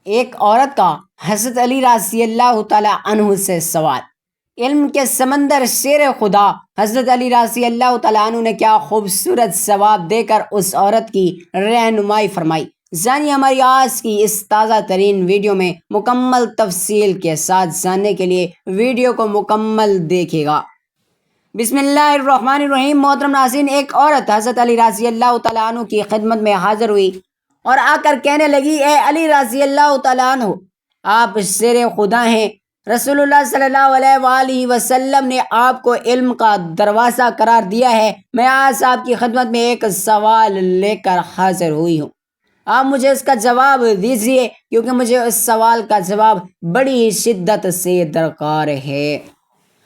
ایک عورت کا حضرت علی رضی اللہ تعالیٰ عنہ سے سوال۔ علم کے سمندر شیر خدا حضرت علی رضی اللہ تعالیٰ عنہ نے کیا خوبصورت جواب دے کر اس عورت کی رہنمائی فرمائی۔ جانیے ہماری آج کی اس تازہ ترین ویڈیو میں مکمل تفصیل کے ساتھ۔ جاننے کے لیے ویڈیو کو مکمل دیکھیے گا۔ بسم اللہ الرحمن الرحیم۔ محترم ناظرین، ایک عورت حضرت علی رضی اللہ تعالیٰ عنہ کی خدمت میں حاضر ہوئی اور آ کر کہنے لگی، اے علی رضی اللہ تعالیٰ عنہ، آپ شیر خدا ہیں۔ رسول اللہ صلی اللہ علیہ وآلہ وسلم نے آپ کو علم کا دروازہ قرار دیا ہے۔ میں آج آپ کی خدمت میں ایک سوال لے کر حاضر ہوئی ہوں، آپ مجھے اس کا جواب دیجیے، کیونکہ مجھے اس سوال کا جواب بڑی شدت سے درکار ہے۔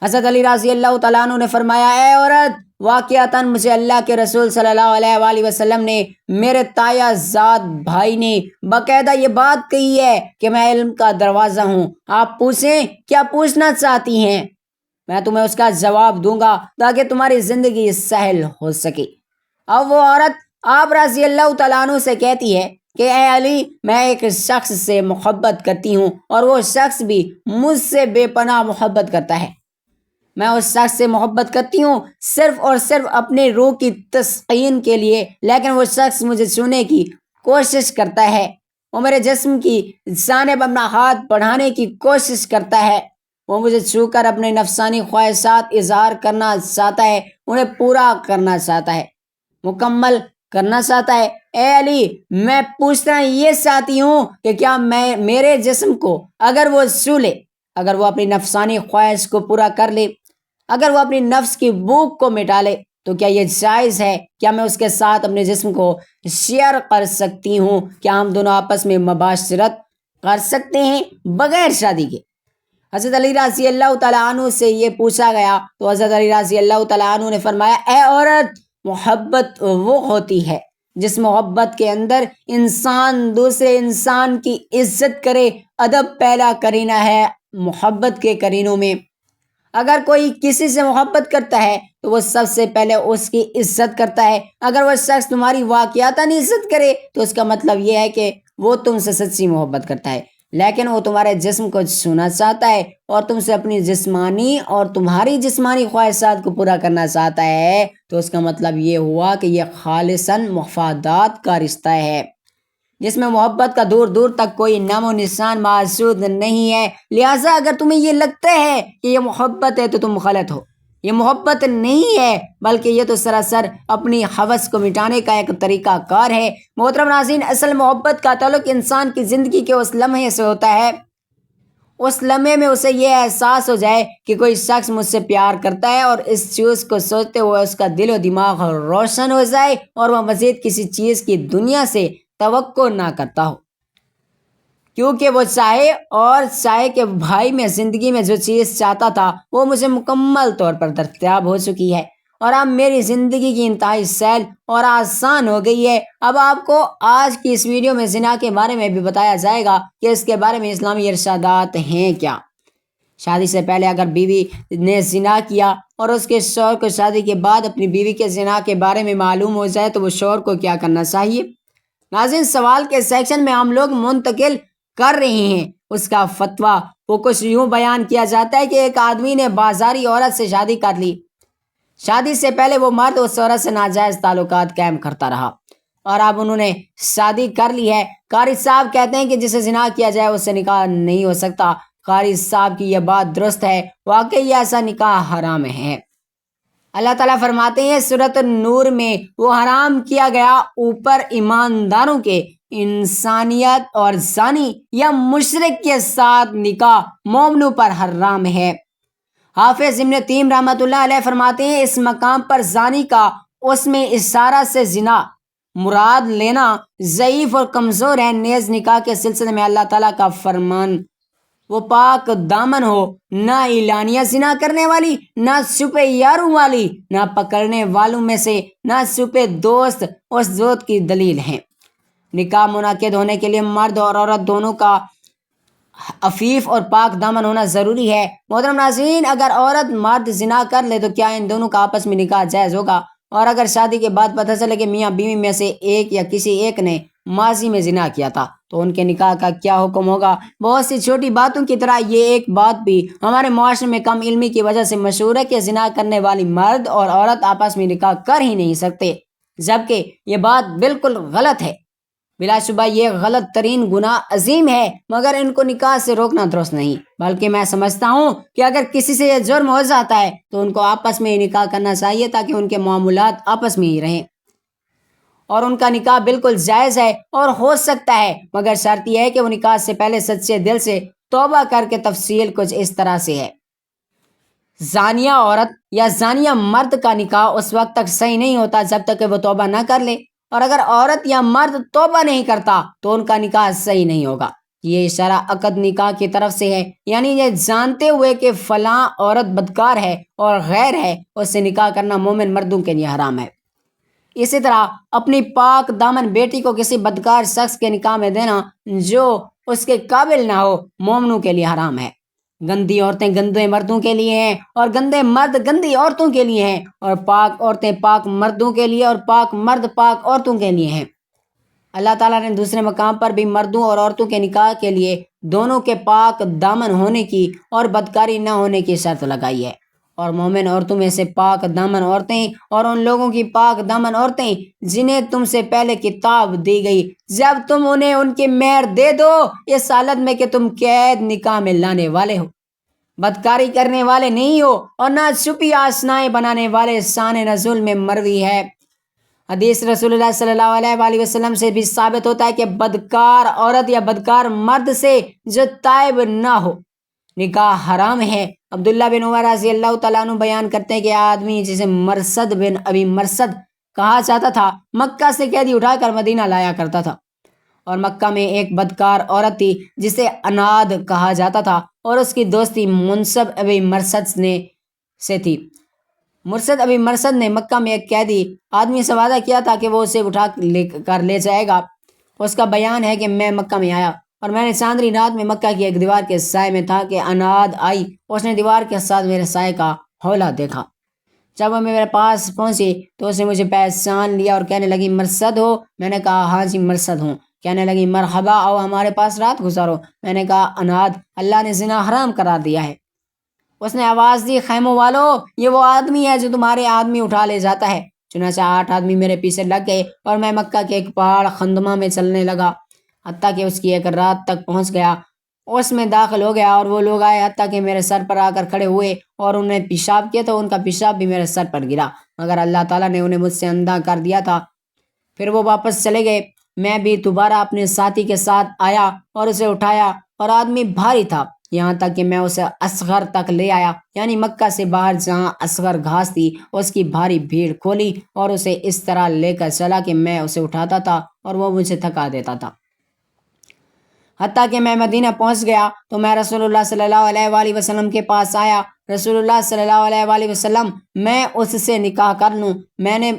حضرت علی رضی اللہ تعالیٰ عنہ نے فرمایا، اے عورت، واقعتاً مجھے اللہ کے رسول صلی اللہ علیہ وآلہ وسلم نے، میرے تایا زاد بھائی نے باقاعدہ یہ بات کہی ہے کہ میں علم کا دروازہ ہوں۔ آپ پوچھیں کیا پوچھنا چاہتی ہیں، میں تمہیں اس کا جواب دوں گا تاکہ تمہاری زندگی سہل ہو سکے۔ اب وہ عورت آپ رضی اللہ تعالیٰ عنہ سے کہتی ہے کہ اے علی، میں ایک شخص سے محبت کرتی ہوں اور وہ شخص بھی مجھ سے بے پناہ محبت کرتا ہے۔ میں اس شخص سے محبت کرتی ہوں صرف اور صرف اپنے روح کی تسکین کے لیے، لیکن وہ شخص مجھے چھونے کی کوشش کرتا ہے، وہ میرے جسم کی جانب اپنا ہاتھ بڑھانے کی کوشش کرتا ہے، وہ مجھے چھو کر اپنے نفسانی خواہشات اظہار کرنا چاہتا ہے، انہیں پورا کرنا چاہتا ہے، مکمل کرنا چاہتا ہے۔ اے علی، میں پوچھنا یہ چاہتی ہوں کہ کیا میں میرے جسم کو اگر وہ چھو لے، اگر وہ اپنی نفسانی خواہش کو پورا کر لے، اگر وہ اپنی نفس کی بھوک کو مٹا لے، تو کیا یہ جائز ہے؟ کیا میں اس کے ساتھ اپنے جسم کو شیئر کر سکتی ہوں؟ کیا ہم دونوں آپس میں مباشرت کر سکتے ہیں بغیر شادی کے؟ حضرت علی رضی اللہ تعالیٰ عنہ سے یہ پوچھا گیا تو حضرت علی رضی اللہ تعالیٰ عنہ نے فرمایا، اے عورت، محبت وہ ہوتی ہے جس محبت کے اندر انسان دوسرے انسان کی عزت کرے۔ ادب پہلا کرینہ ہے محبت کے کرینوں میں۔ اگر کوئی کسی سے محبت کرتا ہے تو وہ سب سے پہلے اس کی عزت کرتا ہے۔ اگر وہ شخص تمہاری واقعتاً عزت کرے تو اس کا مطلب یہ ہے کہ وہ تم سے سچی محبت کرتا ہے، لیکن وہ تمہارے جسم کو چھونا چاہتا ہے اور تم سے اپنی جسمانی اور تمہاری جسمانی خواہشات کو پورا کرنا چاہتا ہے، تو اس کا مطلب یہ ہوا کہ یہ خالصاً مفادات کا رشتہ ہے، جس میں محبت کا دور دور تک کوئی نام و نشان موجود نہیں ہے۔ لہٰذا اگر تمہیں یہ لگتا ہے کہ یہ محبت ہے تو تم غلط ہو، یہ محبت نہیں ہے، بلکہ یہ تو سراسر اپنی ہوس کو مٹانے کا ایک طریقہ کار ہے۔ محترم ناظرین، اصل محبت کا تعلق انسان کی زندگی کے اس لمحے سے ہوتا ہے، اس لمحے میں اسے یہ احساس ہو جائے کہ کوئی شخص مجھ سے پیار کرتا ہے، اور اس چیز کو سوچتے ہوئے اس کا دل و دماغ روشن ہو جائے اور وہ مزید کسی چیز کی دنیا سے توقع نہ کرتا ہو، کیونکہ وہ چاہے کہ بھائی میں زندگی میں جو چیز چاہتا تھا وہ مجھے مکمل طور پر دستیاب ہو چکی ہے، اور اب میری زندگی کی انتہائی سہل اور آسان ہو گئی ہے۔ اب آپ کو آج کی اس ویڈیو میں زنا کے بارے میں بھی بتایا جائے گا کہ اس کے بارے میں اسلامی ارشادات ہیں کیا۔ شادی سے پہلے اگر بیوی نے زنا کیا اور اس کے شوہر کو شادی کے بعد اپنی بیوی کے زنا کے بارے میں معلوم ہو جائے تو وہ شوہر کو کیا کرنا چاہیے؟ ناظرین، سوال کے سیکشن میں ہم لوگ منتقل کر رہے ہیں اس کا فتویٰ۔ وہ کچھ یوں بیان کیا جاتا ہے کہ ایک آدمی نے بازاری عورت سے شادی کر لی۔ شادی سے پہلے وہ مرد اس عورت سے ناجائز تعلقات قائم کرتا رہا، اور اب انہوں نے شادی کر لی ہے۔ قاری صاحب کہتے ہیں کہ جسے زنا کیا جائے اس سے نکاح نہیں ہو سکتا۔ قاری صاحب کی یہ بات درست ہے، واقعی ایسا نکاح حرام ہے۔ اللہ تعالیٰ فرماتے ہیں سورۃ النور میں، وہ حرام کیا گیا اوپر ایمانداروں کے انسانیت اور زانی یا مشرک کے ساتھ نکاح مومنوں پر حرام ہے۔ حافظ ابن تیم رحمۃ اللہ علیہ فرماتے ہیں اس مقام پر زانی کا اس میں اشارہ سے زنا مراد لینا ضعیف اور کمزور ہے۔ نیز نکاح کے سلسلے میں اللہ تعالیٰ کا فرمان، وہ پاک دامن ہو، نہ اعلانیہ زنا کرنے والی، نہ چھپے یاروں والی، نہ پکڑنے والوں میں سے، نہ چھپے دوست، اس دوست کی دلیل ہیں۔ نکاح منعقد ہونے کے لیے مرد اور عورت دونوں کا عفیف اور پاک دامن ہونا ضروری ہے۔ محترم ناظرین، اگر عورت مرد زنا کر لے تو کیا ان دونوں کا آپس میں نکاح جائز ہوگا؟ اور اگر شادی کے بعد پتہ چلے کہ میاں بیوی میں سے ایک یا کسی ایک نے ماضی میں زنا کیا تھا تو ان کے نکاح کا کیا حکم ہوگا؟ بہت سی چھوٹی باتوں کی طرح یہ ایک بات بھی ہمارے معاشرے میں کم علمی کی وجہ سے مشہور ہے کہ زنا کرنے والی مرد اور عورت آپس میں نکاح کر ہی نہیں سکتے، جبکہ یہ بات بالکل غلط ہے۔ بلا شبہ یہ غلط ترین گناہ عظیم ہے، مگر ان کو نکاح سے روکنا درست نہیں، بلکہ میں سمجھتا ہوں کہ اگر کسی سے یہ جرم ہو جاتا ہے تو ان کو آپس میں ہی نکاح کرنا چاہیے تاکہ ان کے معاملات آپس میں ہی رہیں، اور ان کا نکاح بالکل جائز ہے اور ہو سکتا ہے، مگر شرط یہ ہے کہ وہ نکاح سے پہلے سچے دل سے توبہ کر کے۔ تفصیل کچھ اس طرح سے ہے۔ زانیہ عورت یا زانیہ مرد کا نکاح اس وقت تک صحیح نہیں ہوتا جب تک کہ وہ توبہ نہ کر لے، اور اگر عورت یا مرد توبہ نہیں کرتا تو ان کا نکاح صحیح نہیں ہوگا۔ یہ اشارہ عقد نکاح کی طرف سے ہے، یعنی یہ جانتے ہوئے کہ فلاں عورت بدکار ہے اور غیر ہے، اس سے نکاح کرنا مومن مردوں کے لیے حرام ہے۔ اسی طرح اپنی پاک دامن بیٹی کو کسی بدکار شخص کے نکاح میں دینا جو اس کے قابل نہ ہو، مومنوں کے لیے حرام ہے۔ گندی عورتیں گندے مردوں کے لیے ہیں اور گندے مرد گندی عورتوں کے لیے ہیں، اور پاک عورتیں پاک مردوں کے لیے اور پاک مرد پاک عورتوں کے لیے ہیں۔ اللہ تعالیٰ نے دوسرے مقام پر بھی مردوں اور عورتوں کے نکاح کے لیے دونوں کے پاک دامن ہونے کی اور بدکاری نہ ہونے کی شرط لگائی ہے، اور مومن عورتوں میں سے پاک دامن عورتیں اور ان لوگوں کی پاک دامن عورتیں جنہیں تم سے پہلے کتاب دی گئی، جب تم انہیں ان کی مہر دے دو اس حالت میں کہ تم قید نکاح میں لانے والے ہو، بدکاری کرنے والے نہیں ہو، اور نہ چھپی آشنائیں بنانے والے۔ شان نزول میں مروی ہے، حدیث رسول اللہ صلی اللہ علیہ وآلہ وسلم سے بھی ثابت ہوتا ہے کہ بدکار عورت یا بدکار مرد سے جو تائب نہ ہو نکاح حرام ہے۔ عبداللہ بن عمر رضی اللہ تعالیٰ عنہ بیان کرتے ہیں کہ آدمی جسے مرثد بن ابی مرثد کہا جاتا تھا مکہ سے قیدی اٹھا کر مدینہ لایا کرتا تھا، اور مکہ میں ایک بدکار عورت تھی جسے اناد کہا جاتا تھا، اور اس کی دوستی منصب ابی مرثد سے تھی۔ مرثد ابی مرثد نے مکہ میں ایک قیدی آدمی سے وعدہ کیا تھا کہ وہ اسے اٹھا کر لے جائے گا۔ اس کا بیان ہے کہ میں مکہ میں آیا اور میں نے چاندنی رات میں مکہ کی ایک دیوار کے سائے میں تھا کہ اناد آئی، اس نے دیوار کے ساتھ میرے سائے کا حولہ دیکھا۔ جب وہ میرے پاس پہنچی تو اس نے مجھے پہچان لیا اور کہنے لگی مرثد ہو؟ میں نے کہا ہاں جی مرثد ہوں۔ کہنے لگی مرحبا، آؤ ہمارے پاس رات گزارو۔ میں نے کہا اناد، اللہ نے زنا حرام قرار دیا ہے۔ اس نے آواز دی خیموں والو، یہ وہ آدمی ہے جو تمہارے آدمی اٹھا لے جاتا ہے۔ چنانچہ 8 آدمی میرے پیچھے لگ گئے اور میں مکہ کے ایک پہاڑ خندمہ میں چلنے لگا حتیٰ کہ اس کی ایک رات تک پہنچ گیا۔ اس میں داخل ہو گیا اور وہ لوگ آئے حتیٰ کہ میرے سر پر آ کر کھڑے ہوئے اور انہوں نے پیشاب کیا تو ان کا پیشاب بھی میرے سر پر گرا، مگر اللہ تعالیٰ نے انہیں مجھ سے اندھا کر دیا تھا۔ پھر وہ واپس چلے گئے۔ میں بھی دوبارہ اپنے ساتھی کے ساتھ آیا اور اسے اٹھایا، اور آدمی بھاری تھا یہاں تک کہ میں اسے اصغر تک لے آیا، یعنی مکہ سے باہر جہاں اصغر گھاس تھی۔ اس کی بھاری بھیڑ کھولی اور اسے اس طرح لے کر چلا کہ میں اسے اٹھاتا تھا اور وہ مجھے تھکا دیتا تھا، حتیٰ کہ میں مدینہ پہنچ گیا تو میں رسول اللہ صلی اللہ علیہ وآلہ وسلم کے پاس آیا۔ رسول اللہ صلی اللہ علیہ وآلہ وسلم، میں اس سے نکاح کر لوں؟ میں نے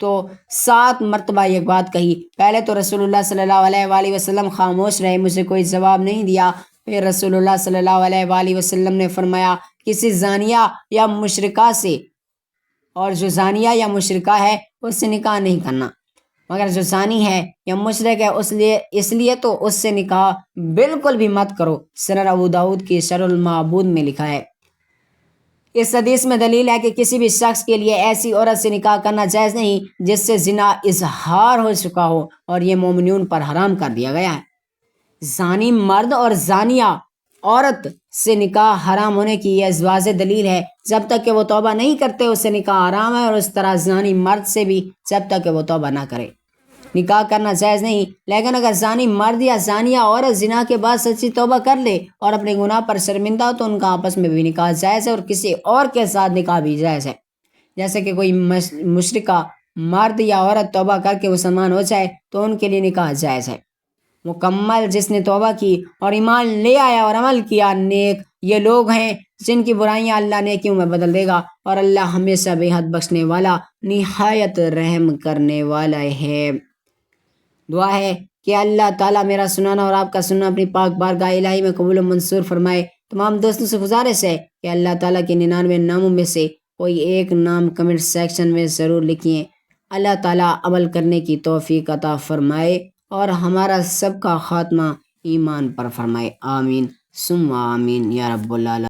تو 7 مرتبہ یہ بات کہی۔ پہلے تو رسول اللہ صلی اللہ علیہ وآلہ وسلم خاموش رہے، مجھے کوئی جواب نہیں دیا۔ پھر رسول اللہ صلی اللہ علیہ وآلہ وسلم نے فرمایا کسی زانیہ یا مشرکہ سے، اور جو زانیہ یا مشرکہ ہے اس سے نکاح نہیں کرنا، مگر جو زانی ہے یا مشرک ہے اس لیے تو اس سے نکاح بالکل بھی مت کرو۔ سنن ابو داؤد کی شرح المعبود میں لکھا ہے۔ اس حدیث میں دلیل ہے کہ کسی بھی شخص کے لیے ایسی عورت سے نکاح کرنا جائز نہیں جس سے زنا اظہار ہو چکا ہو، اور یہ مومنون پر حرام کر دیا گیا ہے۔ زانی مرد اور زانیہ عورت سے نکاح حرام ہونے کی یہ واضح دلیل ہے۔ جب تک کہ وہ توبہ نہیں کرتے اس سے نکاح حرام ہے، اور اس طرح زانی مرد سے بھی جب تک کہ وہ توبہ نہ کرے نکاح کرنا جائز نہیں۔ لیکن اگر زانی مرد یا زانیہ عورت زنا کے بعد سچی توبہ کر لے اور اپنے گناہ پر شرمندہ ہو تو ان کا آپس میں بھی نکاح جائز ہے، اور کسی اور کے ساتھ نکاح بھی جائز ہے۔ جیسے کہ کوئی مشرکہ مرد یا عورت توبہ کر کے مسلمان ہو جائے تو ان کے لیے نکاح جائز ہے۔ مکمل جس نے توبہ کی اور ایمان لے آیا اور عمل کیا نیک، یہ لوگ ہیں جن کی برائیاں اللہ نیکیوں میں بدل دے گا، اور اللہ ہمیشہ بے حد بخشنے والا نہایت رحم کرنے والا ہے۔ دعا ہے کہ اللہ تعالیٰ میرا سنانا اور آپ کا سننا اپنی پاک بارگاہ الہی میں قبول و منظور فرمائے۔ تمام دوستوں سے گزارش ہے کہ اللہ تعالیٰ کے 99 ناموں میں سے کوئی ایک نام کمنٹ سیکشن میں ضرور لکھیں۔ اللہ تعالیٰ عمل کرنے کی توفیق عطا فرمائے۔ اور ہمارا سب کا خاتمہ ایمان پر فرمائے، آمین ثم آمین یا رب العالمین۔